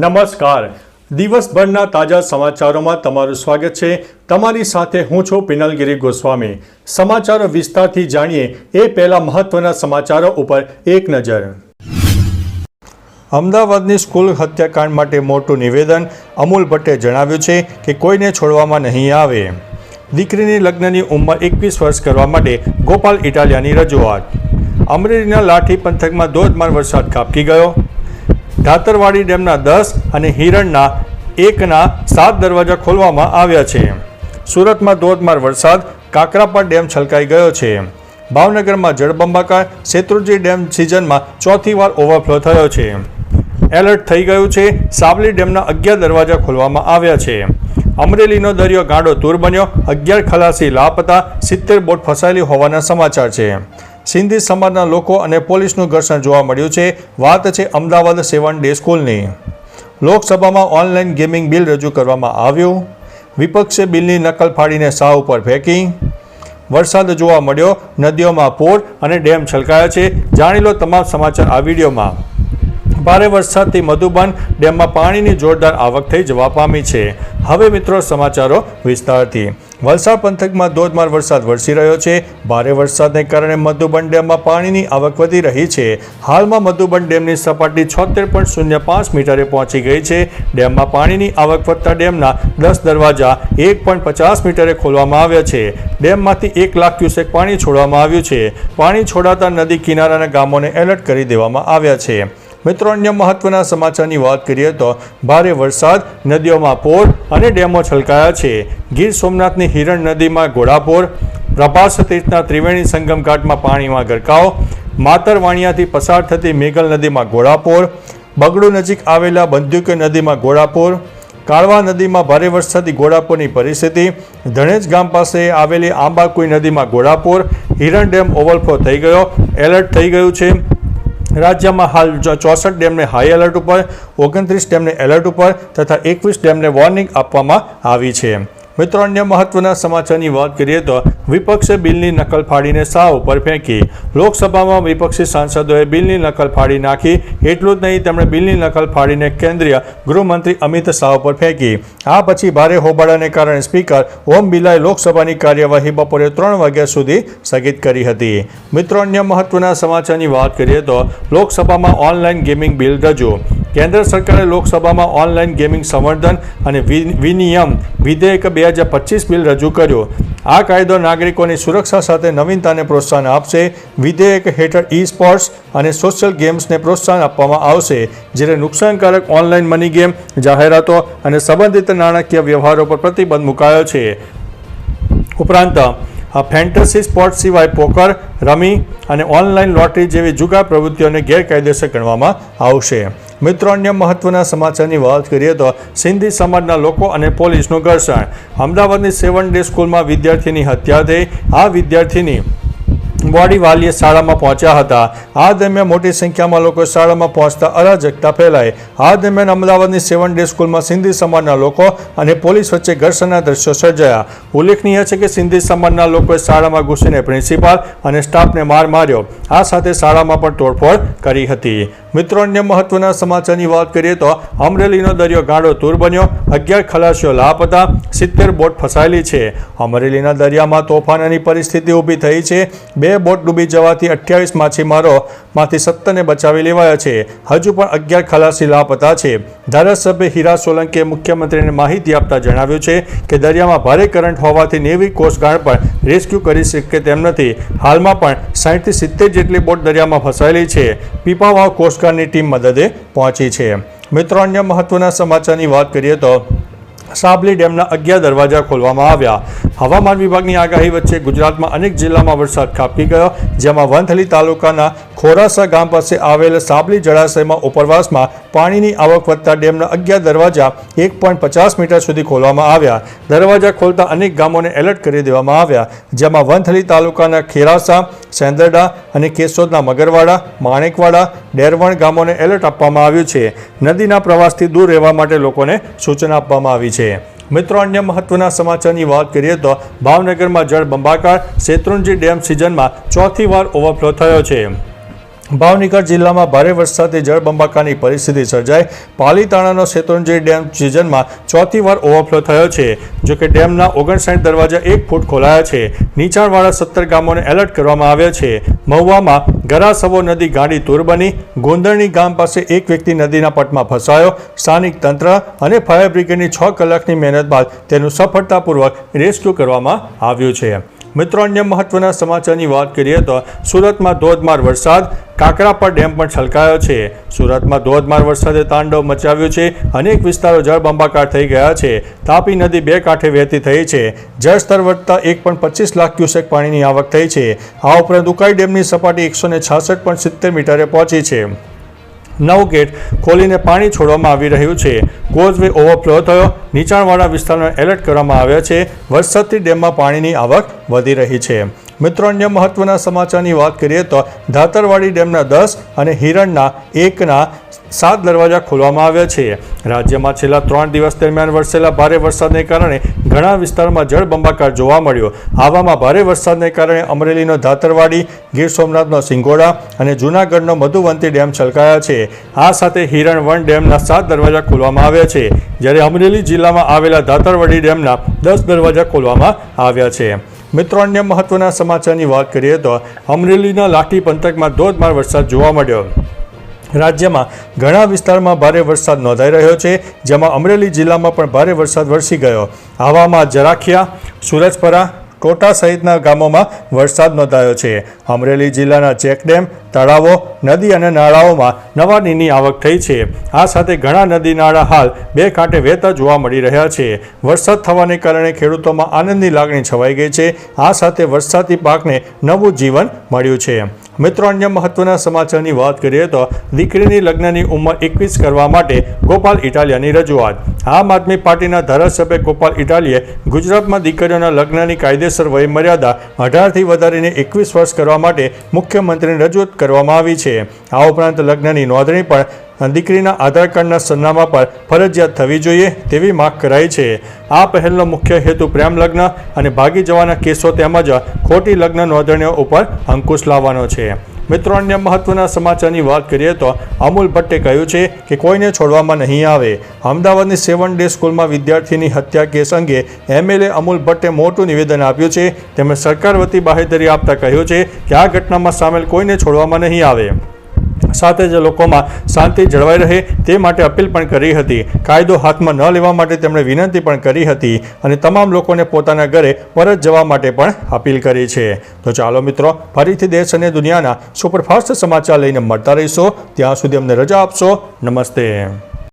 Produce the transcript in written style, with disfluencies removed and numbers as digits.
નમસ્કાર. દિવસભરના તાજા સમાચારોમાં તમારું સ્વાગત છે. તમારી સાથે હું છું પિનલગીરી ગોસ્વામી. સમાચારો વિસ્તારથી જાણીએ એ પહેલા મહત્વના સમાચારો ઉપર એક નજર. અમદાવાદની સ્કૂલ હત્યાકાંડ માટે મોટું નિવેદન. અમૂલ ભટ્ટે જણાવ્યું છે કે કોઈને છોડવામાં નહીં આવે. દીકરીની લગ્નની ઉંમર 21 વર્ષ કરવા માટે ગોપાલ ઇટાલિયાની રજૂઆત. અમરેલીના લાઠી પંથકમાં ધોધમાર વરસાદ ખાબકી ગયો. ધાતરવાડી ડેમના 10 અને હિરણના 1ના 7 દરવાજા ખોલવામાં આવ્યા છે. સુરતમાં ધોધમાર વરસાદ, કાકરાપાર ડેમ છલકાઈ ગયો છે. ભાવનગરમાં જળબંબાકાર, શેત્રુંજી ડેમ સિઝનમાં ચોથી વાર ઓવરફ્લો થયો છે. એલર્ટ થઈ ગયું છે. સાબલી ડેમના 11 દરવાજા ખોલવામાં આવ્યા છે. અમરેલીનો દરિયો ગાંડો તૂર બન્યો. 11 ખલાસી લાપતા, 70 બોટ ફસાયેલી હોવાના સમાચાર છે. સિંધી સમાજના લોકો અને પોલીસનું ઘર્ષણ જોવા મળ્યું છે. વાત છે અમદાવાદ 7 ડે સ્કૂલની. લોકસભામાં ઓનલાઈન ગેમિંગ બિલ રજૂ કરવામાં આવ્યું. વિપક્ષે બિલની નકલ ફાડીને શાહ ઉપર ફેંકી. વરસાદ જોવા મળ્યો. નદીઓમાં પૂર અને ડેમ છલકાયા છે. જાણી લો તમામ સમાચાર આ વિડીયોમાં. ભારે વરસાદથી મધુબન ડેમમાં પાણીની જોરદાર આવક થઈ જવા પામી છે. હવે મિત્રો સમાચારો વિસ્તારથી. વલસાડ પંથકમાં ધોધમાર વરસાદ વરસી રહ્યો છે. ભારે વરસાદને કારણે મધુબન ડેમમાં પાણીની આવક વધી રહી છે. હાલમાં મધુબન ડેમની સપાટી 76.05 મીટરે પહોંચી ગઈ છે. ડેમમાં પાણીની આવક વધતા ડેમના 10 દરવાજા 1.50 મીટરે ખોલવામાં આવ્યા છે. ડેમમાંથી 1 લાખ ક્યુસેક પાણી છોડવામાં આવ્યું છે. પાણી છોડાતા નદી કિનારાના ગામોને એલર્ટ કરી દેવામાં આવ્યા છે. મિત્રો, અન્ય મહત્વના સમાચારની વાત કરીએ તો ભારે વરસાદ, નદીઓમાં પૂર અને ડેમો છલકાયા છે. ગીર સોમનાથની હિરણ નદીમાં ઘોડાપૂર. પ્રભાસ તીર્થના ત્રિવેણી સંગમ ઘાટમાં પાણીમાં ગરકાવ. માતરવાણિયાથી પસાર થતી મેઘલ નદીમાં ઘોડાપૂર. બગડુ નજીક આવેલા બંદુક નદીમાં ઘોડાપૂર. કાળવા નદીમાં ભારે વરસાદથી ઘોડાપૂરની પરિસ્થિતિ. ધણેજ ગામ પાસે આવેલી આંબાકુઈ નદીમાં ઘોડાપૂર. હિરણ ડેમ ઓવરફ્લો થઈ ગયો. એલર્ટ થઈ ગયું છે. રાજ્યમાં હાલ 64 ડેમને હાઈ એલર્ટ ઉપર, 29 ડેમને એલર્ટ ઉપર તથા 21 ડેમને વોર્નિંગ આપવામાં આવી છે. મિત્રો, અન્ય મહત્વના સમાચારની વાત કરીએ તો વિપક્ષે બિલની નકલ ફાડીને શાહ ઉપર ફેંકી. લોકસભામાં વિપક્ષી સાંસદોએ બિલની નકલ ફાડી નાખી. એટલું જ નહીં, તેમણે બિલની નકલ ફાડીને કેન્દ્રીય ગૃહમંત્રી અમિત શાહ ઉપર ફેંકી. આ પછી ભારે હોબાળાને કારણે સ્પીકર ઓમ બિરલાએ લોકસભાની કાર્યવાહી બપોરે 3 વાગ્યા સુધી સ્થગિત કરી હતી. મિત્રો, અન્ય મહત્વના સમાચારની વાત કરીએ તો લોકસભામાં ઓનલાઈન ગેમિંગ બિલ રજૂ. કેન્દ્ર સરકારે લોકસભામાં ઓનલાઈન ગેમિંગ સંવર્ધન અને વિનિયમ વિધેયક 2025 બિલ રજૂ કર્યું. આ કાયદો નાગરિકોની સુરક્ષા સાથે નવીનતાને પ્રોત્સાહન આપશે. વિધેયક હેઠળ ઈ સ્પોર્ટ્સ અને સોશિયલ ગેમ્સને પ્રોત્સાહન આપવામાં આવશે, જ્યારે નુકસાનકારક ઓનલાઈન મની ગેમ, જાહેરાતો અને સંબંધિત નાણાકીય વ્યવહારો પર પ્રતિબંધ મુકાયો છે. ઉપરાંત ફેન્ટસી સ્પોર્ટ્સ સિવાય પોકર, રમી અને ઓનલાઈન લોટરી જેવી જુગાર પ્રવૃત્તિઓને ગેરકાયદેસર ગણવામાં આવશે. મિત્રો, અન્ય મહત્વના સમાચારની વાત કરીએ તો સિંધી સમાજના લોકો અને પોલીસનું ઘર્ષણ. અમદાવાદની 7 ડે સ્કૂલમાં વિદ્યાર્થીની હત્યા થઈ. આ વિદ્યાર્થીની બોડી વાલીએ શાળામાં પહોંચ્યા હતા. આ દરમિયાન મોટી સંખ્યામાં લોકો શાળામાં પહોંચતા અરાજકતા ફેલાઈ. આ દરમિયાન અમદાવાદની 7 ડે સ્કૂલમાં સિંધી સમાજના લોકો અને પોલીસ વચ્ચે ઘર્ષણના દ્રશ્યો સર્જાયા. ઉલ્લેખનીય છે કે સિંધી સમાજના લોકોએ શાળામાં ઘૂસીને પ્રિન્સિપાલ અને સ્ટાફને માર માર્યો. આ સાથે શાળામાં પણ તોડફોડ કરી હતી. મિત્રો, અન્ય મહત્વના સમાચારની વાત કરીએ તો અમરેલીનો દરિયો ગાંડો તૂર બન્યો. 11 ખલાસીઓ લાપતા, 70 બોટ ફસાયેલી છે. અમરેલીના દરિયામાં તોફાનની પરિસ્થિતિ ઊભી થઈ છે. 2 બોટ ડૂબી જવાથી 28 માછીમારોમાંથી 17ને બચાવી લેવાયા છે. હજુ પણ 11 ખલાસી લાપતા છે. ધારાસભ્ય હીરા સોલંકીએ મુખ્યમંત્રીને માહિતી આપતા જણાવ્યું છે કે દરિયામાં ભારે કરંટ હોવાથી નેવી કોસ્ટગાર્ડ પણ રેસ્ક્યુ કરી શકે તેમ નથી. હાલમાં પણ 60 થી 70 જેટલી બોટ દરિયામાં ફસાયેલી છે. પીપાવાવ કોસ્ટગાર્ડની ટીમ મદદે પહોંચી છે. મિત્રો, અન્ય મહત્વના સમાચારની વાત કરીએ તો સાબલી ડેમના 11 દરવાજા ખોલવામાં આવ્યા. હવામાન વિભાગની આગાહી વચ્ચે ગુજરાતમાં અનેક જિલ્લામાં વરસાદ ખાબકી ગયો, જેમાં વંથલી તાલુકાના ખોરાસા ગામ પાસે આવેલ સાબલી જળાશયમાં ઉપરવાસમાં પાણીની આવક વધતા ડેમના 11 દરવાજા 1.50 મીટર સુધી ખોલવામાં આવ્યા. દરવાજા ખોલતા અનેક ગામોને એલર્ટ કરી દેવામાં આવ્યા, જેમાં વંથલી તાલુકાના ખેરાસા, સેંદરડા અને કેશોદના મગરવાડા, માણેકવાડા, ડેરવણ ગામોને એલર્ટ આપવામાં આવ્યું છે. નદીના પ્રવાસથી દૂર રહેવા માટે લોકોને સૂચના આપવામાં આવી છે. મિત્રો, અન્ય મહત્વના સમાચારની વાત કરીએ તો ભાવનગરમાં જળબંબાકાર. શેત્રુંજી ડેમ સિઝનમાં ચોથી વાર ઓવરફ્લો થયો છે. ભાવનગર જિલ્લામાં ભારે વરસાદથી જળબંબાકારની પરિસ્થિતિ સર્જાઈ. પાલીતાણાનો શેત્રુંજય ડેમ સિઝનમાં ચોથી વાર ઓવરફ્લો થયો છે. જોકે ડેમના 59 દરવાજા 1 ફૂટ ખોલાયા છે. નીચાણવાળા 17 ગામોને એલર્ટ કરવામાં આવ્યા છે. મહુવામાં ગરાસવો નદી ગાંડી તૂર બની. ગોંદરણી ગામ પાસે એક વ્યક્તિ નદીના પટમાં ફસાયો. સ્થાનિક તંત્ર અને ફાયર બ્રિગેડની 6 કલાકની મહેનત બાદ તેનું સફળતાપૂર્વક રેસ્ક્યુ કરવામાં આવ્યું છે. મિત્રો, અન્ય મહત્વના સમાચારની વાત કરીએ તો સુરતમાં ધોધમાર વરસાદ. કાકરાપર ડેમ પણ છલકાયો છે. સુરતમાં ધોધમાર વરસાદે તાંડવ મચાવ્યું છે. અનેક વિસ્તારો જળબંબાકાર થઈ ગયા છે. તાપી નદી 2 કાંઠે વહેતી થઈ છે. જળસ્તર વધતા 1.25 લાખ ક્યુસેક પાણીની આવક થઈ છે. આ ઉપરાંત ઉકાઈ ડેમની સપાટી 166.70 મીટરે પહોંચી છે. 9 ગેટ ખોલીને પાણી છોડવામાં આવી રહ્યું છે. કોઝવે ઓવરફ્લો થયો. નીચાણવાળા વિસ્તારોને એલર્ટ કરવામાં આવ્યા છે. વરસાદથી ડેમમાં પાણીની આવક વધી રહી છે. મિત્રો, અન્ય મહત્વના સમાચારની વાત કરીએ તો ધાતરવાડી ડેમના 10 અને હિરણના 1ના 7 દરવાજા ખોલવામાં આવ્યા છે. રાજ્યમાં છેલ્લા 3 દિવસ દરમિયાન વરસેલા ભારે વરસાદને કારણે ઘણા વિસ્તારમાં જળબંબાકાર જોવા મળ્યો. આવામાં ભારે વરસાદને કારણે અમરેલીનો ધાતરવાડી, ગીર સોમનાથનો સિંગોડા અને જૂનાગઢનો મધુવંતી ડેમ છલકાયા છે. આ સાથે હિરણ 1 ડેમના 7 દરવાજા ખોલવામાં આવ્યા છે, જ્યારે અમરેલી જિલ્લામાં આવેલા ધાતરવાડી ડેમના 10 દરવાજા ખોલવામાં આવ્યા છે. મિત્રો, અન્ય મહત્વના સમાચારની વાત કરીએ તો અમરેલીના લાઠી પંથકમાં ધોધમાર વરસાદ જોવા મળ્યો. રાજ્યમાં ઘણા વિસ્તારમાં ભારે વરસાદ નોંધાઈ રહ્યો છે, જેમાં અમરેલી જિલ્લામાં પણ ભારે વરસાદ વરસી ગયો. આવામાં જરાખિયા, સુરજપરા, ટોટા સહિતના ગામોમાં વરસાદ નોંધાયો છે. અમરેલી જિલ્લાના ચેકડેમ, તળાવો, નદી અને નાળાઓમાં નવા નીરની આવક થઈ છે. આ સાથે ઘણા નદી નાળા હાલ 2 કાંઠે વહેતા જોવા મળી રહ્યા છે. વરસાદ થવાને કારણે ખેડૂતોમાં આનંદની લાગણી છવાઈ ગઈ છે. આ સાથે વરસાદી પાકને નવું જીવન મળ્યું છે. મિત્રો, અન્ય મહત્વના સમાચારની વાત કરીએ તો દીકરીની લગ્નની ઉંમર 21 કરવા માટે ગોપાલ ઇટાલિયાની રજૂઆત. આમ આદમી પાર્ટીના ધારાસભ્ય ગોપાલ ઇટાલીએ ગુજરાતમાં દીકરીઓના લગ્નની કાયદેસર વયમર્યાદા 18થી વધારીને 21 વર્ષ કરવા માટે મુખ્યમંત્રીને રજૂઆત કરવામાં આવી છે. આ ઉપરાંત લગ્નની નોંધણી પણ દીકરીના આધાર કાર્ડના સરનામા પર ફરજિયાત થવી જોઈએ તેવી માંગ કરાઈ છે. આ પહેલનો મુખ્ય હેતુ પ્રેમ લગ્ન અને ભાગી જવાના કેસો તેમજ ખોટી લગ્ન નોંધણીઓ ઉપર અંકુશ લાવવાનો છે. મિત્રો, અન્ય મહત્વના સમાચારની વાત કરીએ તો અમૂલ ભટ્ટે કહ્યું છે કે કોઈને છોડવામાં નહીં આવે. અમદાવાદની 7 ડે સ્કૂલમાં વિદ્યાર્થીની હત્યા કેસ અંગે MLA અમૂલ ભટ્ટે મોટું નિવેદન આપ્યું છે. તેમણે સરકાર વતી બાહેધરી આપતા કહ્યું છે કે આ ઘટનામાં સામેલ કોઈને છોડવામાં નહીં આવે. સાથે જ લોકોમાં શાંતિ જળવાઈ રહે તે માટે અપીલ પણ કરી હતી. કાયદો હાથમાં ન લેવા માટે તેમણે વિનંતી પણ કરી હતી અને તમામ લોકોને પોતાના ઘરે પરત જવા માટે પણ અપીલ કરી છે. તો ચાલો મિત્રો, ફરીથી દેશ અને દુનિયાના સુપરફાસ્ટ સમાચાર લઈને મળતા રહીશો. ત્યાં સુધી અમને રજા આપશો. નમસ્તે.